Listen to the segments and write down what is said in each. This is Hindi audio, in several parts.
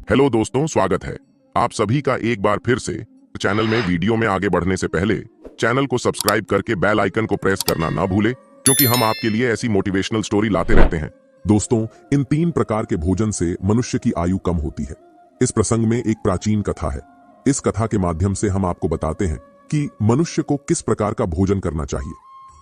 हेलो दोस्तों, स्वागत है आप सभी का एक बार फिर से चैनल में। वीडियो में आगे बढ़ने से पहले चैनल को सब्सक्राइब करके बेल आइकन को प्रेस करना ना भूले, क्योंकि हम आपके लिए ऐसी मोटिवेशनल स्टोरी लाते रहते हैं। दोस्तों, इन 3 प्रकार के भोजन से मनुष्य की आयु कम होती है। इस प्रसंग में एक प्राचीन कथा है। इस कथा के माध्यम से हम आपको बताते हैं कि मनुष्य को किस प्रकार का भोजन करना चाहिए,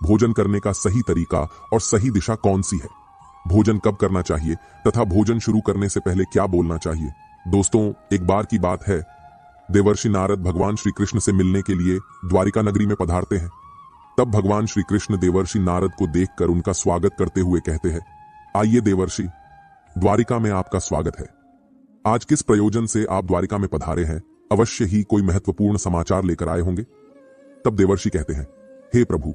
भोजन करने का सही तरीका और सही दिशा कौन सी है, भोजन कब करना चाहिए तथा भोजन शुरू करने से पहले क्या बोलना चाहिए। दोस्तों, एक बार की बात है, देवर्षि नारद भगवान श्री कृष्ण से मिलने के लिए द्वारिका नगरी में पधारते हैं। तब भगवान श्री कृष्ण देवर्षि नारद को देखकर उनका स्वागत करते हुए कहते हैं, आइए देवर्षि, द्वारिका में आपका स्वागत है। आज किस प्रयोजन से आप द्वारिका में पधारे हैं? अवश्य ही कोई महत्वपूर्ण समाचार लेकर आए होंगे। तब देवर्षि कहते हैं, हे प्रभु,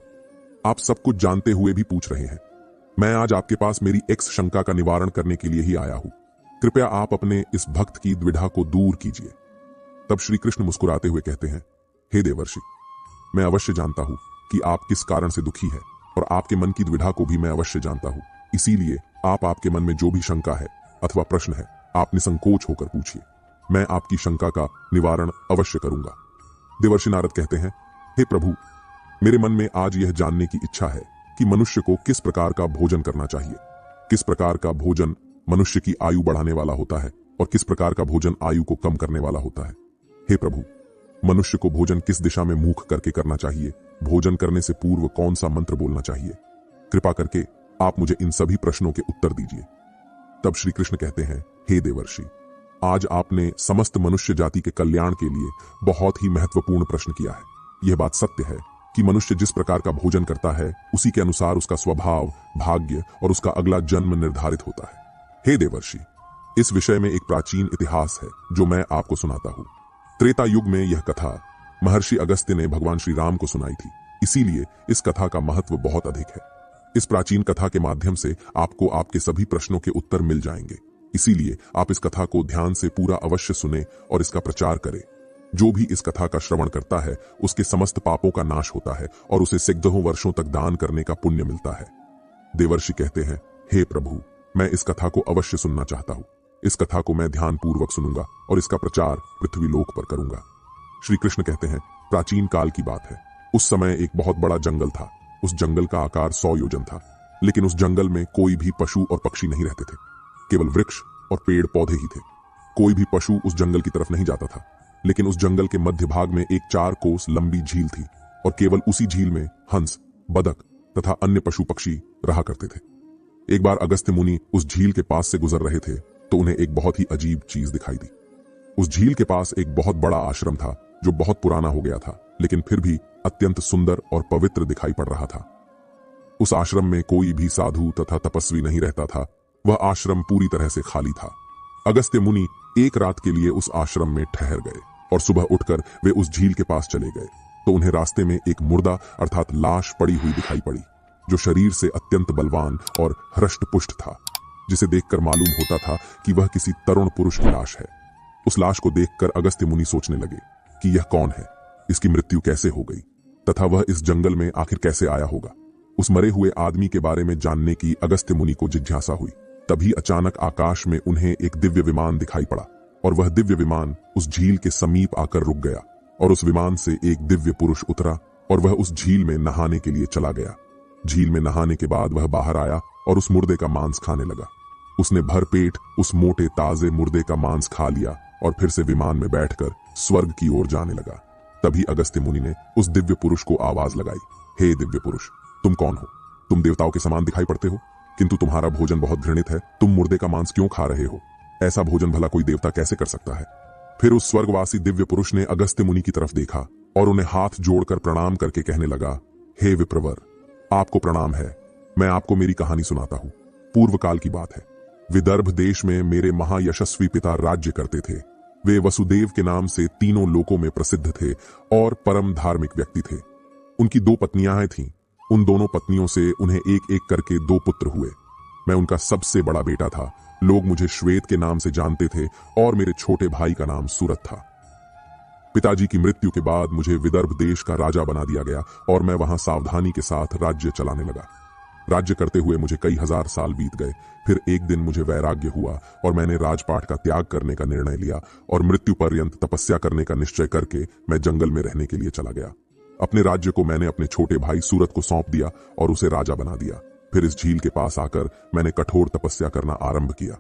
आप सब कुछ जानते हुए भी पूछ रहे हैं। मैं आज आपके पास मेरी एक्स शंका का निवारण करने के लिए ही आया हूं। कृपया आप अपने इस भक्त की द्विधा को दूर कीजिए। तब श्री कृष्ण मुस्कुराते हुए कहते हैं, हे देवर्षि, मैं अवश्य जानता हूं कि आप किस कारण से दुखी है और आपके मन की द्विधा को भी मैं अवश्य जानता हूं। इसीलिए आपके मन में जो भी शंका है अथवा प्रश्न है, आप निसंकोच होकर पूछिए। मैं आपकी शंका का निवारण अवश्य करूंगा। देवर्षि नारद कहते हैं, हे प्रभु, मेरे मन में आज यह जानने की इच्छा है कि मनुष्य को किस प्रकार का भोजन करना चाहिए, किस प्रकार का भोजन मनुष्य की आयु बढ़ाने वाला होता है और किस प्रकार का भोजन आयु को कम करने वाला होता है। हे प्रभु, मनुष्य को भोजन किस दिशा में मुख करके करना चाहिए, भोजन करने से पूर्व कौन सा मंत्र बोलना चाहिए, कृपा करके आप मुझे इन सभी प्रश्नों के उत्तर दीजिए। तब श्री कृष्ण कहते हैं, हे देवर्षि, आज आपने समस्त मनुष्य जाति के कल्याण के लिए बहुत ही महत्वपूर्ण प्रश्न किया है। यह बात सत्य है कि मनुष्य जिस प्रकार का भोजन करता है, उसी के अनुसार उसका स्वभाव, भाग्य और उसका अगला जन्म निर्धारित होता है। हे देवर्षि, इस विषय में एक प्राचीन इतिहास है जो मैं आपको सुनाता हूं। त्रेता युग में यह कथा महर्षि अगस्त्य ने भगवान श्री राम को सुनाई थी, इसीलिए इस कथा का महत्व बहुत अधिक है। इस प्राचीन कथा के माध्यम से आपको आपके सभी प्रश्नों के उत्तर मिल जाएंगे। इसीलिए आप इस कथा को ध्यान से पूरा अवश्य सुने और इसका प्रचार करें। जो भी इस कथा का श्रवण करता है, उसके समस्त पापों का नाश होता है और उसे सैकड़ों वर्षों तक दान करने का पुण्य मिलता है। देवर्षि कहते हैं, हे प्रभु, मैं इस कथा को अवश्य सुनना चाहता हूं। इस कथा को मैं ध्यान पूर्वक सुनूंगा और इसका प्रचार पृथ्वी लोक पर करूंगा। श्री कृष्ण कहते हैं, प्राचीन काल की बात है। उस समय एक बहुत बड़ा जंगल था। उस जंगल का आकार 100 योजन था, लेकिन उस जंगल में कोई भी पशु और पक्षी नहीं रहते थे। केवल वृक्ष और पेड़ पौधे ही थे। कोई भी पशु उस जंगल की तरफ नहीं जाता था, लेकिन उस जंगल के मध्य भाग में एक 4 कोस लंबी झील थी और केवल उसी झील में हंस, बदक तथा अन्य पशु पक्षी रहा करते थे। एक बार अगस्त्य मुनि उस झील के पास से गुजर रहे थे तो उन्हें एक बहुत ही अजीब चीज दिखाई दी। उस झील के पास एक बहुत बड़ा आश्रम था जो बहुत पुराना हो गया था, लेकिन फिर भी अत्यंत सुंदर और पवित्र दिखाई पड़ रहा था। उस आश्रम में कोई भी साधु तथा तपस्वी नहीं रहता था। वह आश्रम पूरी तरह से खाली था। अगस्त्य मुनि एक रात के लिए उस आश्रम में ठहर गए और सुबह उठकर वे उस झील के पास चले गए तो उन्हें रास्ते में एक मुर्दा अर्थात लाश पड़ी हुई दिखाई पड़ी, जो शरीर से अत्यंत बलवान और हृष्ट-पुष्ट था, जिसे देखकर मालूम होता था कि वह किसी तरुण पुरुष की लाश है। उस लाश को देखकर अगस्त्य मुनि सोचने लगे कि यह कौन है, इसकी मृत्यु कैसे हो गई तथा वह इस जंगल में आखिर कैसे आया होगा। उस मरे हुए आदमी के बारे में जानने की अगस्त्य मुनि को जिज्ञासा हुई। तभी अचानक आकाश में उन्हें एक दिव्य विमान दिखाई पड़ा और वह दिव्य विमान उस झील के समीप आकर रुक गया और उस विमान से एक दिव्य पुरुष उतरा और वह उस झील में नहाने के लिए चला गया। झील में नहाने के बाद वह बाहर आया और उस मुर्दे का मांस खाने लगा। उसने भरपेट उस मोटे ताजे मुर्दे का मांस खा लिया और फिर से विमान में बैठकर स्वर्ग की ओर जाने लगा। तभी अगस्त्य मुनि ने उस दिव्य पुरुष को आवाज लगाई, हे दिव्य पुरुष, तुम कौन हो? तुम देवताओं के समान दिखाई पड़ते हो, किंतु तुम्हारा भोजन बहुत घृणित है। तुम मुर्दे का मांस क्यों खा रहे हो? ऐसा भोजन भला कोई देवता कैसे कर सकता है? फिर उस स्वर्गवासी दिव्य पुरुष ने अगस्त्य मुनि की तरफ देखा और उन्हें हाथ जोड़कर प्रणाम करके कहने लगा, हे विप्रवर, आपको प्रणाम है। मैं आपको मेरी कहानी सुनाता हूं। पूर्व काल की बात है। विदर्भ देश में मेरे महायशस्वी पिता राज्य करते थे। वे वसुदेव के नाम से तीनों लोकों में प्रसिद्ध थे और परम धार्मिक व्यक्ति थे। उनकी 2 पत्नियां थीं। उन दोनों पत्नियों से उन्हें एक एक करके 2 पुत्र हुए। मैं उनका सबसे बड़ा बेटा था। लोग मुझे श्वेत के नाम से जानते थे और मेरे छोटे भाई का नाम सूरत था। पिताजी की मृत्यु के बाद मुझे विदर्भ देश का राजा बना दिया गया और मैं वहां सावधानी के साथ राज्य चलाने लगा। राज्य करते हुए मुझे कई हजार साल बीत गए। फिर एक दिन मुझे वैराग्य हुआ और मैंने राजपाट का त्याग करने का निर्णय लिया और मृत्यु पर्यंत तपस्या करने का निश्चय करके मैं जंगल में रहने के लिए चला गया। अपने राज्य को मैंने अपने छोटे भाई सूरत को सौंप दिया और उसे राजा बना दिया। फिर इस झील के पास आकर मैंने कठोर तपस्या करना आरंभ किया।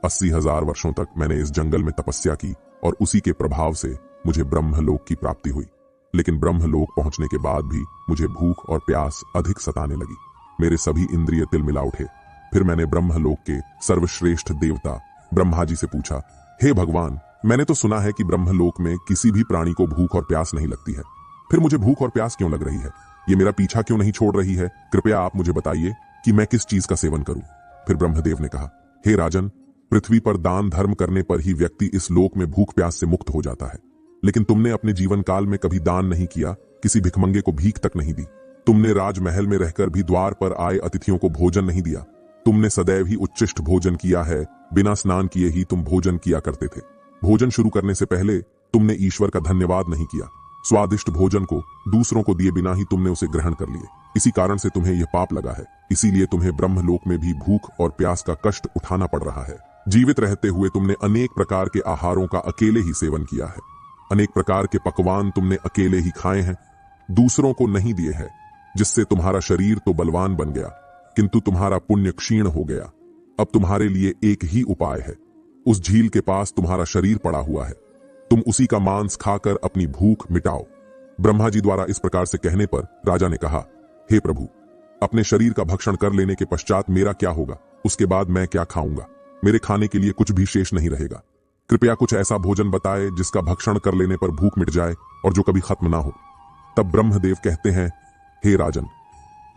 80,000 वर्षों तक मैंने इस जंगल में तपस्या की और उसी के प्रभाव से मुझे ब्रह्मलोक की प्राप्ति हुई। लेकिन ब्रह्मलोक पहुंचने के बाद भी मुझे भूख और प्यास अधिक सताने लगी। मेरे सभी इंद्रिय तिलमिला उठे। फिर मैंने ब्रह्मलोक के सर्वश्रेष्ठ देवता ब्रह्मा जी से पूछा, हे भगवान, मैंने तो सुना है कि ब्रह्मलोक में किसी भी प्राणी को भूख और प्यास नहीं लगती है। फिर मुझे भूख और प्यास क्यों लग रही है? ये मेरा पीछा क्यों नहीं छोड़ रही है? कृपया आप मुझे बताइए कि मैं किस चीज का सेवन करूं। फिर ब्रह्मदेव ने कहा, हे राजन, पृथ्वी पर दान धर्म करने पर ही व्यक्ति इस लोक में भूख प्यास से मुक्त हो जाता है। लेकिन तुमने अपने जीवन काल में कभी दान नहीं किया, किसी भिखमंगे को भीख तक नहीं दी। तुमने राजमहल में रहकर भी द्वार पर आए अतिथियों को भोजन नहीं दिया। तुमने सदैव ही उच्चिष्ट भोजन किया है। बिना स्नान किए ही तुम भोजन किया करते थे। भोजन शुरू करने से पहले तुमने ईश्वर का धन्यवाद नहीं किया। स्वादिष्ट भोजन को दूसरों को दिए बिना ही तुमने उसे ग्रहण कर लिए। इसी कारण से तुम्हें यह पाप लगा है। इसीलिए तुम्हें ब्रह्मलोक में भी भूख और प्यास का कष्ट उठाना पड़ रहा है। जीवित रहते हुए तुमने अनेक प्रकार के आहारों का अकेले ही सेवन किया है। अनेक प्रकार के पकवान तुमने अकेले ही खाए हैं, दूसरों को नहीं दिए हैं, जिससे तुम्हारा शरीर तो बलवान बन गया, किंतु तुम्हारा पुण्य क्षीण हो गया। अब तुम्हारे लिए एक ही उपाय है। उस झील के पास तुम्हारा शरीर पड़ा हुआ है। तुम उसी का मांस खाकर अपनी भूख मिटाओ। ब्रह्मा जी द्वारा इस प्रकार से कहने पर राजा ने कहा, हे प्रभु, अपने शरीर का भक्षण कर लेने के पश्चात मेरा क्या होगा? उसके बाद मैं क्या खाऊंगा? मेरे खाने के लिए कुछ भी शेष नहीं रहेगा। कृपया कुछ ऐसा भोजन बताए जिसका भक्षण कर लेने पर भूख मिट जाए और जो कभी खत्म ना हो। तब ब्रह्मदेव कहते हैं, हे राजन,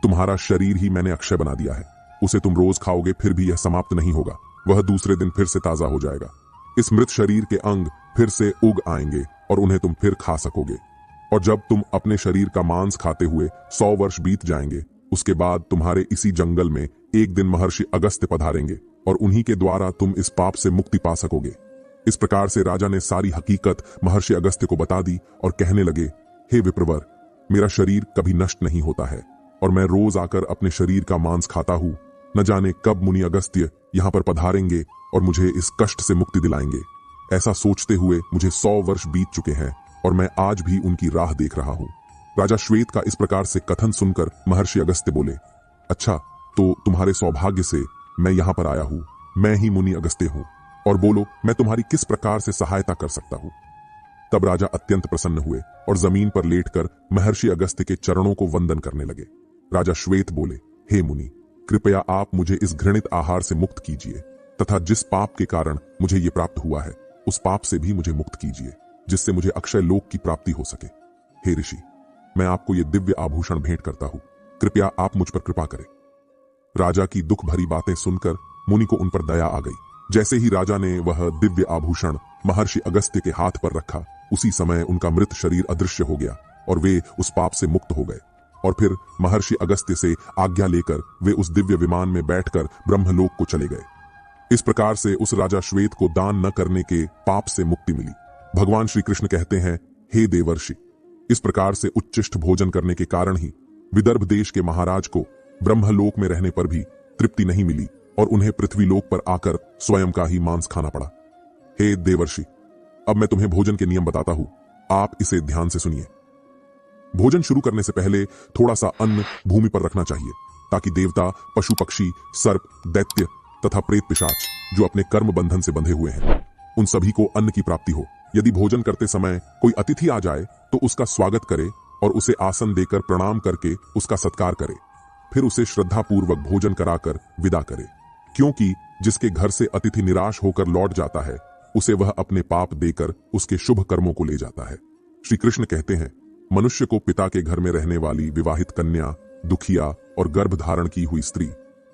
तुम्हारा शरीर ही मैंने अक्षय बना दिया है। उसे तुम रोज खाओगे फिर भी यह समाप्त नहीं होगा। वह दूसरे दिन फिर से ताजा हो जाएगा। इस मृत शरीर के अंग फिर से उग आएंगे और उन्हें तुम फिर खा सकोगे। और जब तुम अपने शरीर का मांस खाते हुए 100 वर्ष बीत जाएंगे, उसके बाद तुम्हारे इसी जंगल में एक दिन महर्षि अगस्त्य पधारेंगे और उन्हीं के द्वारा तुम इस पाप से मुक्ति पा सकोगे। इस प्रकार से राजा ने सारी हकीकत महर्षि अगस्त्य को बता दी और कहने लगे, हे विप्रवर, मेरा शरीर कभी नष्ट नहीं होता है और मैं रोज आकर अपने शरीर का मांस खाता हूँ। न जाने कब मुनि अगस्त्य यहाँ पर पधारेंगे और मुझे इस कष्ट से मुक्ति दिलाएंगे। ऐसा सोचते हुए मुझे 100 वर्ष बीत चुके हैं और मैं आज भी उनकी राह देख रहा हूँ। राजा श्वेत का इस प्रकार से कथन सुनकर महर्षि अगस्त्य बोले, अच्छा, तो तुम्हारे सौभाग्य से मैं यहाँ पर आया हूँ। मैं ही मुनि अगस्त्य हूँ और बोलो, मैं तुम्हारी किस प्रकार से सहायता कर सकता हूँ? तब राजा अत्यंत प्रसन्न हुए और जमीन पर लेटकर महर्षि अगस्त्य के चरणों को वंदन करने लगे। राजा श्वेत बोले, हे मुनि, कृपया आप मुझे इस घृणित आहार से मुक्त कीजिए तथा जिस पाप के कारण मुझे ये प्राप्त हुआ है उस पाप से भी मुझे मुक्त कीजिए, जिससे मुझे अक्षय लोक की प्राप्ति हो सके। हे ऋषि, मैं आपको ये दिव्य आभूषण भेंट करता हूँ। कृपया आप मुझ पर कृपा करें। राजा की दुख भरी बातें सुनकर मुनि को उन पर दया आ गई। जैसे ही राजा ने वह दिव्य आभूषण महर्षि अगस्त्य के हाथ पर रखा, उसी समय उनका मृत शरीर अदृश्य हो गया और वे उस पाप से मुक्त हो गए। और फिर महर्षि अगस्त्य से आज्ञा लेकर वे उस दिव्य विमान में बैठकर ब्रह्मलोक को चले गए। इस प्रकार से उस राजा श्वेत को दान न करने के पाप से मुक्ति मिली। भगवान श्री कृष्ण कहते हैं, हे देवर्षि, इस प्रकार से उच्चिष्ट भोजन करने के कारण ही विदर्भ देश के महाराज को ब्रह्मलोक में रहने पर भी तृप्ति नहीं मिली और उन्हें पृथ्वीलोक पर आकर स्वयं का ही मांस खाना पड़ा। हे देवर्षि, अब मैं तुम्हें भोजन के नियम बताता हूं, आप इसे ध्यान से सुनिए। भोजन शुरू करने से पहले थोड़ा सा अन्न भूमि पर रखना चाहिए ताकि देवता, पशु पक्षी, सर्प, दैत्य तथा प्रेत पिशाच जो अपने कर्म बंधन से बंधे हुए हैं, उन सभी को अन्न की प्राप्ति हो। यदि भोजन करते समय कोई अतिथि आ जाए तो उसका स्वागत करे और उसे आसन देकर प्रणाम करके उसका सत्कार करे। फिर उसे श्रद्धापूर्वक भोजन कराकर विदा करे, क्योंकि जिसके घर से अतिथि निराश होकर लौट जाता है उसे वह अपने पाप देकर उसके शुभ कर्मों को ले जाता है। श्री कृष्ण कहते हैं, मनुष्य को पिता के घर में रहने वाली विवाहित कन्या, दुखिया और गर्भ धारण की हुई स्त्री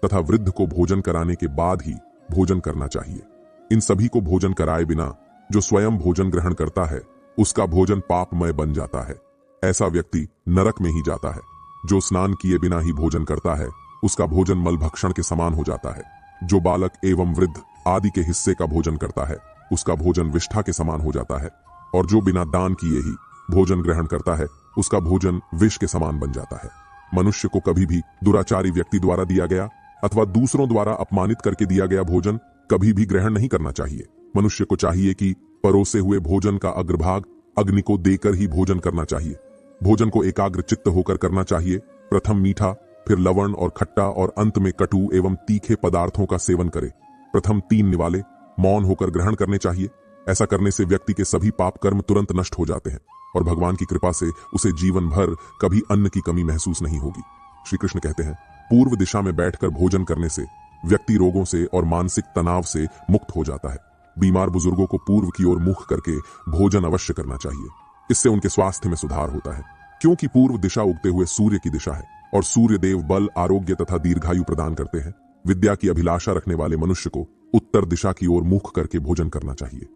तथा वृद्ध को भोजन कराने के बाद ही भोजन करना चाहिए। इन सभी को भोजन कराए बिना जो स्वयं भोजन ग्रहण करता है उसका भोजन पापमय बन जाता है। ऐसा व्यक्ति नरक में ही जाता है। जो स्नान किए बिना ही भोजन करता है उसका भोजन मलभक्षण के समान हो जाता है। जो बालक एवं वृद्ध आदि के हिस्से का भोजन करता है उसका भोजन विष्ठा के समान हो जाता है। और जो बिना दान किए ही भोजन ग्रहण करता है उसका भोजन विष के समान बन जाता है। मनुष्य को कभी भी दुराचारी व्यक्ति द्वारा दिया गया अथवा दूसरों द्वारा अपमानित करके दिया गया भोजन कभी भी ग्रहण नहीं करना चाहिए। मनुष्य को चाहिए कि परोसे हुए भोजन का अग्रभाग अग्नि को देकर ही भोजन करना चाहिए। भोजन को एकाग्र चित्त होकर करना चाहिए। प्रथम मीठा, फिर लवण और खट्टा और अंत में कटु एवं तीखे पदार्थों का सेवन करे। प्रथम 3 निवाले मौन होकर ग्रहण करने चाहिए। ऐसा करने से व्यक्ति के सभी पाप कर्म तुरंत नष्ट हो जाते हैं और भगवान की कृपा से उसे जीवन भर कभी अन्न की कमी महसूस नहीं होगी। श्री कृष्ण कहते हैं, पूर्व दिशा में बैठकर भोजन करने से व्यक्ति रोगों से और मानसिक तनाव से मुक्त हो जाता है। बीमार बुजुर्गों को पूर्व की ओर मुख करके भोजन अवश्य करना चाहिए। इससे उनके स्वास्थ्य में सुधार होता है, क्योंकि पूर्व दिशा उगते हुए सूर्य की दिशा है और सूर्य देव बल, आरोग्य तथा दीर्घायु प्रदान करते हैं। विद्या की अभिलाषा रखने वाले मनुष्य को उत्तर दिशा की ओर मुख करके भोजन करना चाहिए।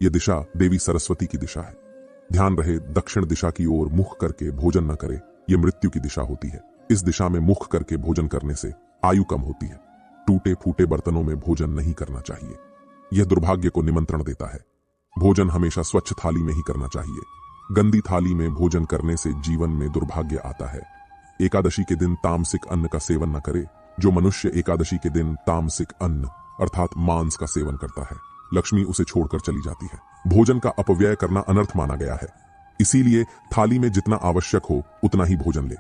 यह दिशा देवी सरस्वती की दिशा है। ध्यान रहे, दक्षिण दिशा की ओर मुख करके भोजन न करे, यह मृत्यु की दिशा होती है। इस दिशा में मुख करके भोजन करने से आयु कम होती है। टूटे फूटे बर्तनों में भोजन नहीं करना चाहिए, यह दुर्भाग्य को निमंत्रण देता है। भोजन हमेशा स्वच्छ थाली में ही करना चाहिए। गंदी थाली में भोजन करने से जीवन में दुर्भाग्य आता है। एकादशी के दिन तामसिक अन्न का सेवन न करे। जो मनुष्य एकादशी के दिन तामसिक अन्न अर्थात मांस का सेवन करता है, लक्ष्मी उसे छोड़कर चली जाती है। भोजन का अपव्यय करना अनर्थ माना गया है, इसीलिए थाली में जितना आवश्यक हो उतना ही भोजन ले।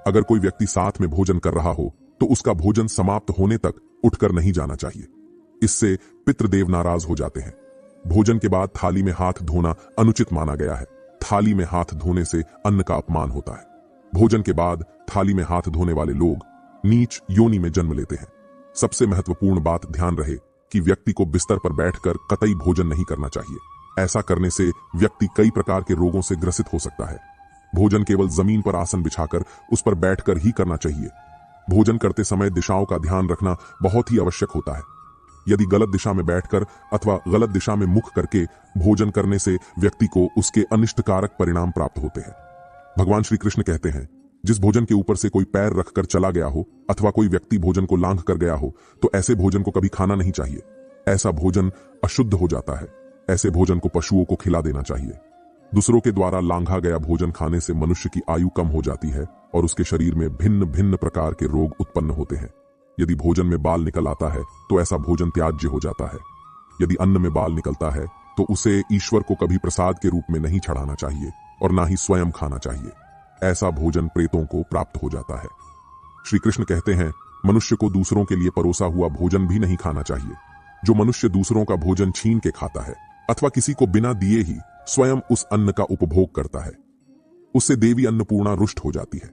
अगर कोई व्यक्ति साथ में भोजन कर रहा हो तो उसका भोजन समाप्त होने तक उठकर नहीं जाना चाहिए। इससे पितृदेव नाराज हो जाते हैं। भोजन के बाद थाली में हाथ धोना अनुचित माना गया है। थाली में हाथ धोने से अन्न का अपमान होता है। भोजन के बाद थाली में हाथ धोने वाले लोग नीच योनि में जन्म लेते हैं। सबसे महत्वपूर्ण बात ध्यान रहे कि व्यक्ति को बिस्तर पर बैठकर कतई भोजन नहीं करना चाहिए। ऐसा करने से व्यक्ति कई प्रकार के रोगों से ग्रसित हो सकता है। भोजन केवल जमीन पर आसन बिछाकर उस पर बैठकर ही करना चाहिए। भोजन करते समय दिशाओं का ध्यान रखना बहुत ही आवश्यक होता है। यदि गलत दिशा में बैठकर अथवा गलत दिशा में मुख करके भोजन करने से व्यक्ति को उसके अनिष्टकारक परिणाम प्राप्त होते हैं। भगवान श्री कृष्ण कहते हैं, जिस भोजन के ऊपर से कोई पैर रखकर चला गया हो अथवा कोई व्यक्ति भोजन को लांघ कर गया हो तो ऐसे भोजन को कभी खाना नहीं चाहिए। ऐसा भोजन अशुद्ध हो जाता है। ऐसे भोजन को पशुओं को खिला देना चाहिए। दूसरों के द्वारा लांघा गया भोजन खाने से मनुष्य की आयु कम हो जाती है और उसके शरीर में भिन्न भिन्न प्रकार के रोग उत्पन्न होते हैं। यदि भोजन में बाल निकल आता है तो ऐसा भोजन त्याज्य हो जाता है। यदि अन्न में बाल निकलता है तो उसे ईश्वर को कभी प्रसाद के रूप में नहीं चढ़ाना चाहिए और ना ही स्वयं खाना चाहिए। ऐसा भोजन प्रेतों को प्राप्त हो जाता है। श्री कृष्ण कहते हैं, मनुष्य को दूसरों के लिए परोसा हुआ भोजन भी नहीं खाना चाहिए। जो मनुष्य दूसरों का भोजन छीन के खाता है अथवा किसी को बिना दिए ही स्वयं उस अन्न का उपभोग करता है, उससे देवी अन्नपूर्णा रुष्ट हो जाती है।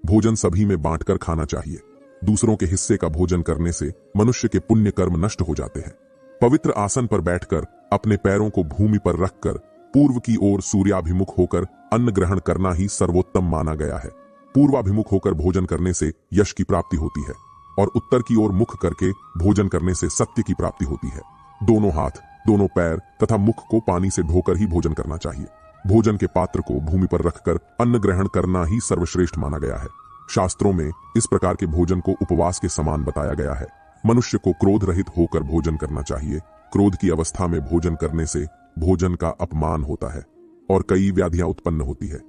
भोजन सभी में बांटकर खाना चाहिए। दूसरों के हिस्से का भोजन करने से मनुष्य के पुण्य कर्म नष्ट हो जाते हैं। पवित्र आसन पर बैठकर अपने पैरों को भूमि पर रखकर पूर्व की ओर सूर्याभिमुख होकर अन्न ग्रहण करना ही सर्वोत्तम माना गया है। पूर्वाभिमुख होकर भोजन करने से यश की प्राप्ति होती है और उत्तर की ओर मुख करके भोजन करने से सत्य की प्राप्ति होती है। दोनों हाथ, दोनों पैर तथा मुख को पानी से धोकर ही भोजन करना चाहिए। भोजन के पात्र को भूमि पर रखकर अन्न ग्रहण करना ही सर्वश्रेष्ठ माना गया है। शास्त्रों में इस प्रकार के भोजन को उपवास के समान बताया गया है। मनुष्य को क्रोध रहित होकर भोजन करना चाहिए। क्रोध की अवस्था में भोजन करने से भोजन का अपमान होता है और कई व्याधियां उत्पन्न होती है।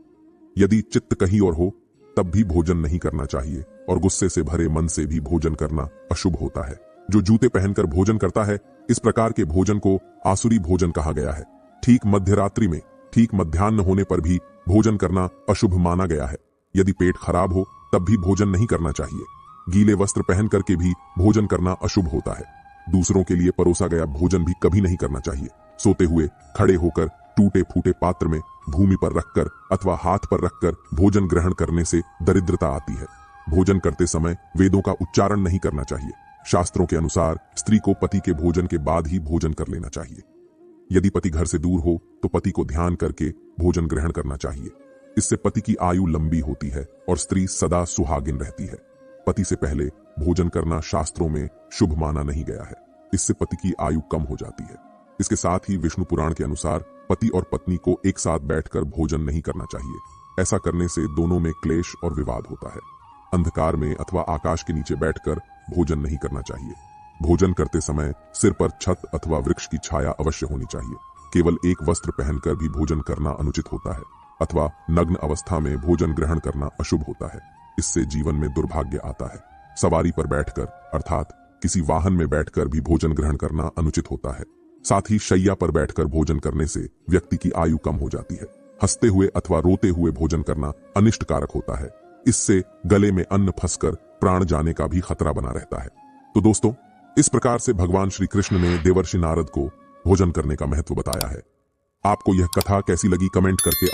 यदि चित्त कहीं और हो तब भी भोजन नहीं करना चाहिए और गुस्से से भरे मन से भी भोजन करना अशुभ होता है। जो जूते पहनकर भोजन करता है, इस प्रकार के भोजन को आसुरी भोजन कहा गया है। ठीक मध्यरात्रि में, ठीक मध्याह्न होने पर भी भोजन करना अशुभ माना गया है। यदि पेट खराब हो तब भी भोजन नहीं करना चाहिए। गीले वस्त्र पहन करके भी भोजन करना अशुभ होता है। दूसरों के लिए परोसा गया भोजन भी कभी नहीं करना चाहिए। सोते हुए, खड़े होकर, टूटे फूटे पात्र में भूमि पर रखकर अथवा हाथ पर रखकर भोजन ग्रहण करने से दरिद्रता आती है। भोजन करते समय वेदों का उच्चारण नहीं करना चाहिए। शास्त्रों के अनुसार स्त्री को पति के भोजन के बाद ही भोजन कर लेना चाहिए। यदि पति घर से दूर हो तो पति को ध्यान करके भोजन ग्रहण करना चाहिए। इससे पति की आयु लंबी होती है और स्त्री सदा सुहागिन रहती है। पति से पहले भोजन करना शास्त्रों में शुभ माना नहीं गया है। इससे पति की आयु कम हो जाती है। इसके साथ ही विष्णु पुराण के अनुसार पति और पत्नी को एक साथ बैठकर भोजन नहीं करना चाहिए। ऐसा करने से दोनों में क्लेश और विवाद होता है। अंधकार में अथवा आकाश के नीचे बैठकर भोजन नहीं करना चाहिए। भोजन करते समय सिर पर छत अथवा वृक्ष की छाया अवश्य होनी चाहिए। केवल एक वस्त्र पहनकर भी भोजन करना अनुचित होता है अथवा नग्न अवस्था में भोजन ग्रहण करना अशुभ होता है। इससे जीवन में दुर्भाग्य आता है। सवारी पर बैठकर अर्थात किसी वाहन में बैठकर भी भोजन ग्रहण करना अनुचित होता है। साथ ही शैया पर बैठकर भोजन करने से व्यक्ति की आयु कम हो जाती है। हंसते हुए अथवा रोते हुए भोजन करना अनिष्टकारक होता है। इससे गले में अन्न फंसकर प्राण जाने का भी खतरा बना रहता है। तो दोस्तों, इस प्रकार से भगवान श्री कृष्ण ने देवर्षि नारद को भोजन करने का महत्व बताया है। आपको यह कथा कैसी लगी कमेंट करके